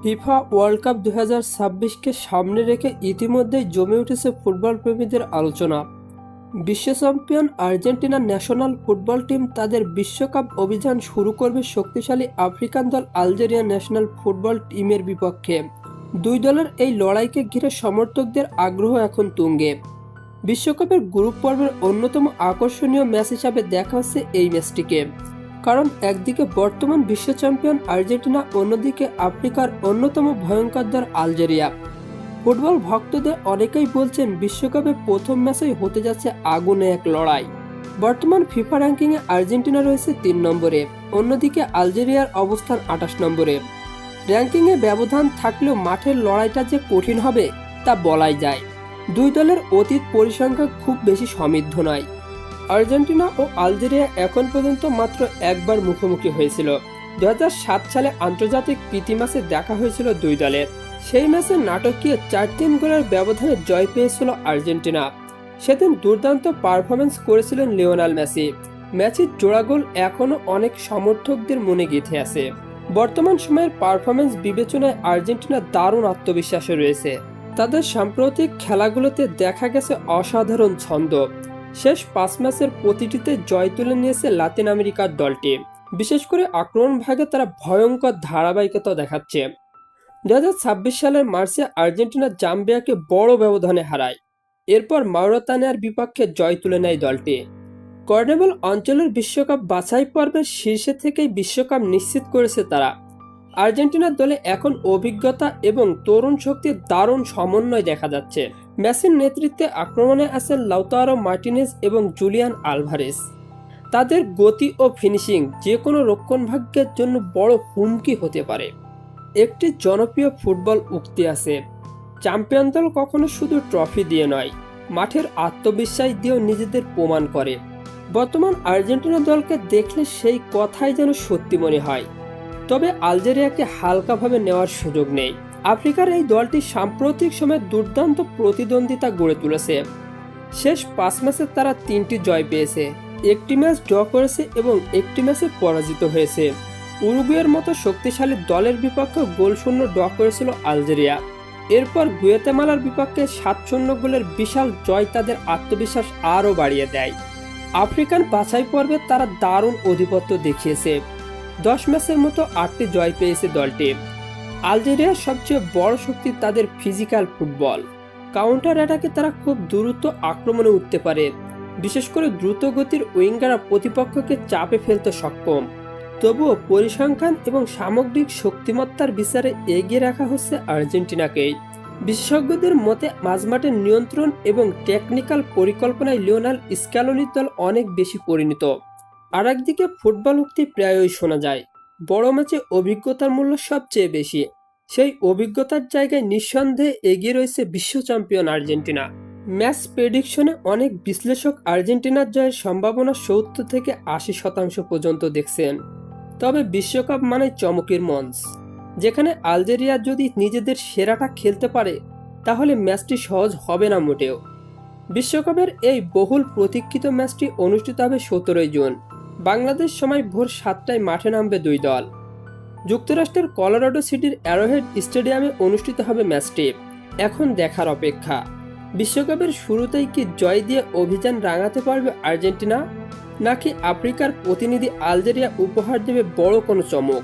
FIFA world cup 2026কে সামনে রেখে ইতিমধ্যেই জমে উঠেছে ফুটবল প্রেমীদের আলোচনা। বিশ্ব champion Argentina national football team তাদের বিশ্বকাপ অভিযান শুরু করবে শক্তিশালী আফ্রিকান দল আলজেরিয়া ন্যাশনাল ফুটবল টিমের বিপক্ষে। দুই দলের এই লড়াইকে ঘিরে সমর্থকদের আগ্রহ এখন তুঙ্গে। বিশ্বকাপের গ্রুপ পর্বের অন্যতম আকর্ষণীয় ম্যাচ হিসাবে দেখা হচ্ছে এই ম্যাচটিকে, কারণ একদিকে বর্তমান বিশ্ব চ্যাম্পিয়ন আর্জেন্টিনা, অন্যদিকে আফ্রিকার অন্যতম ভয়ঙ্কর দল আলজেরিয়া। ফুটবল ভক্তদের অনেকেই বলছেন বিশ্বকাপে প্রথম ম্যাচেই হতে যাচ্ছে আগুনে এক লড়াই। বর্তমান ফিফা র্যাঙ্কিংয়ে আর্জেন্টিনা রয়েছে 3 নম্বরে, অন্যদিকে আলজেরিয়ার অবস্থান 28 নম্বরে। র্যাঙ্কিংয়ে ব্যবধান থাকলেও মাঠের লড়াইটা যে কঠিন হবে তা বলাই যায়। দুই দলের অতীত পরিসংখ্যান খুব বেশি সমৃদ্ধ নয়। আর্জেন্টিনা ও আলজেরিয়া এখন পর্যন্ত মাত্র একবার মুখোমুখি হয়েছিল। 2007 সালে আন্তর্জাতিক প্রীতি ম্যাচে দেখা হয়েছিল দুই দলের। সেই ম্যাচে নাটকীয় 4-3 গোলের ব্যবধানে জয় পেয়েছিল আর্জেন্টিনা। সেদিন দুর্দান্ত পারফরমেন্স করেছিলেন লিওনেল মেসি। ম্যাচের জোড়া গোল এখনও অনেক সমর্থকদের মনে গেঁথে আছে। বর্তমান সময়ের পারফরমেন্স বিবেচনায় আর্জেন্টিনা দারুণ আত্মবিশ্বাসে রয়েছে। তাদের সাম্প্রতিক খেলাগুলোতে দেখা গেছে অসাধারণ ছন্দ। শেষ 5 ম্যাচের প্রতিটিতে জয় তুলে নিয়েছে লাতিন আমেরিকার দলটি। বিশেষ করে আক্রমণ ভাগে তারা ভয়ঙ্কর ধারাবাহিকতা দেখাচ্ছে। 2026 সালের মার্চে আর্জেন্টিনা জাম্বিয়াকে বড় ব্যবধানে হারায়। এরপর মাউরিতানিয়ার বিপক্ষে জয় তুলে নেয় দলটি। কর্নেবল অঞ্চলের বিশ্বকাপ বাছাই পর্বের শীর্ষে থেকেই বিশ্বকাপ নিশ্চিত করেছে তারা। আর্জেন্টিনার দলে এখন অভিজ্ঞতা এবং তরুণ শক্তির দারুণ সমন্বয় দেখা যাচ্ছে। মেসির নেতৃত্বে আক্রমণে আছেন লাউতারো মার্টিনেজ এবং জুলিয়ান আলভারেজ। তাদের গতি ও ফিনিশিং যে কোনো রক্ষণভাগ্যের জন্য বড় হুমকি হতে পারে। একটি জনপ্রিয় ফুটবল উক্তি আছে, চ্যাম্পিয়ন দল কখনো শুধু ট্রফি দিয়ে নয়, মাঠের আত্মবিশ্বাস দিয়েও নিজেদের প্রমাণ করে। বর্তমান আর্জেন্টিনা দলকে দেখলে সেই কথাই যেন সত্যি মনে হয়। তবে আলজেরিয়াকে হালকাভাবে নেওয়ার সুযোগ নেই। আফ্রিকার এই দলটি সাম্প্রতিক সময়ে দুর্দান্ত প্রতিদ্বন্দ্বিতা গড়ে তুলেছে। শেষ 5 ম্যাচে তারা 3টি জয় পেয়েছে, একটি ম্যাচ ড্র করেছে এবং একটি ম্যাচে পরাজিত হয়েছে। উরুগুয়ের মতো শক্তিশালী দলের বিপক্ষে গোলশূন্য ড্র করেছিল আলজেরিয়া। এরপর গুয়েতেমালার বিপক্ষে 7-0 গোলের বিশাল জয় তাদের আত্মবিশ্বাস আরও বাড়িয়ে দেয়। আফ্রিকান বাছাই পর্বে তারা দারুণ আধিপত্য দেখিয়েছে। 10 ম্যাচের মতো 8টি জয় পেয়েছে দলটি। আলজেরিয়ার সবচেয়ে বড় শক্তি তাদের ফিজিক্যাল ফুটবল। কাউন্টার অ্যাটাকে তারা খুব দ্রুত আক্রমণে উঠতে পারে। বিশেষ করে দ্রুত গতির উইঙ্গাররা প্রতিপক্ষকে চাপে ফেলতে সক্ষম। তবুও পরিসংখ্যান এবং সামগ্রিক শক্তিমত্তার বিচারে এগিয়ে রাখা হচ্ছে আর্জেন্টিনাকেই। বিশেষজ্ঞদের মতে মাঝমাঠের নিয়ন্ত্রণ এবং টেকনিক্যাল পরিকল্পনায় লিওনেল স্ক্যালোনির দল অনেক বেশি পরিণত। আর একদিকে ফুটবল উক্তি প্রায়ই শোনা যায়, বড় ম্যাচে অভিজ্ঞতার মূল্য সবচেয়ে বেশি। সেই অভিজ্ঞতার জায়গায় নিঃসন্দেহে এগিয়ে রয়েছে বিশ্ব চ্যাম্পিয়ন আর্জেন্টিনা। ম্যাচ প্রেডিকশনে অনেক বিশ্লেষক আর্জেন্টিনার জয়ের সম্ভাবনা 70 থেকে 80% পর্যন্ত দেখছেন। তবে বিশ্বকাপ মানে চমকের মঞ্চ, যেখানে আলজেরিয়া যদি নিজেদের সেরাটা খেলতে পারে তাহলে ম্যাচটি সহজ হবে না মোটেও। বিশ্বকাপের এই বহুল প্রতীক্ষিত ম্যাচটি অনুষ্ঠিত হবে 17 জুন। বাংলাদেশ সময় ভোর 7টায় মাঠে নামবে দুই দল। যুক্তরাষ্ট্রের কলোরাডো সিটির অ্যারোহেড স্টেডিয়ামে অনুষ্ঠিত হবে ম্যাচটি। এখন দেখার অপেক্ষা, বিশ্বকাপের শুরুতেই কি জয় দিয়ে অভিযান রাঙাতে পারবে আর্জেন্টিনা, নাকি আফ্রিকার প্রতিনিধি আলজেরিয়া উপহার দেবে বড় কোনো চমক।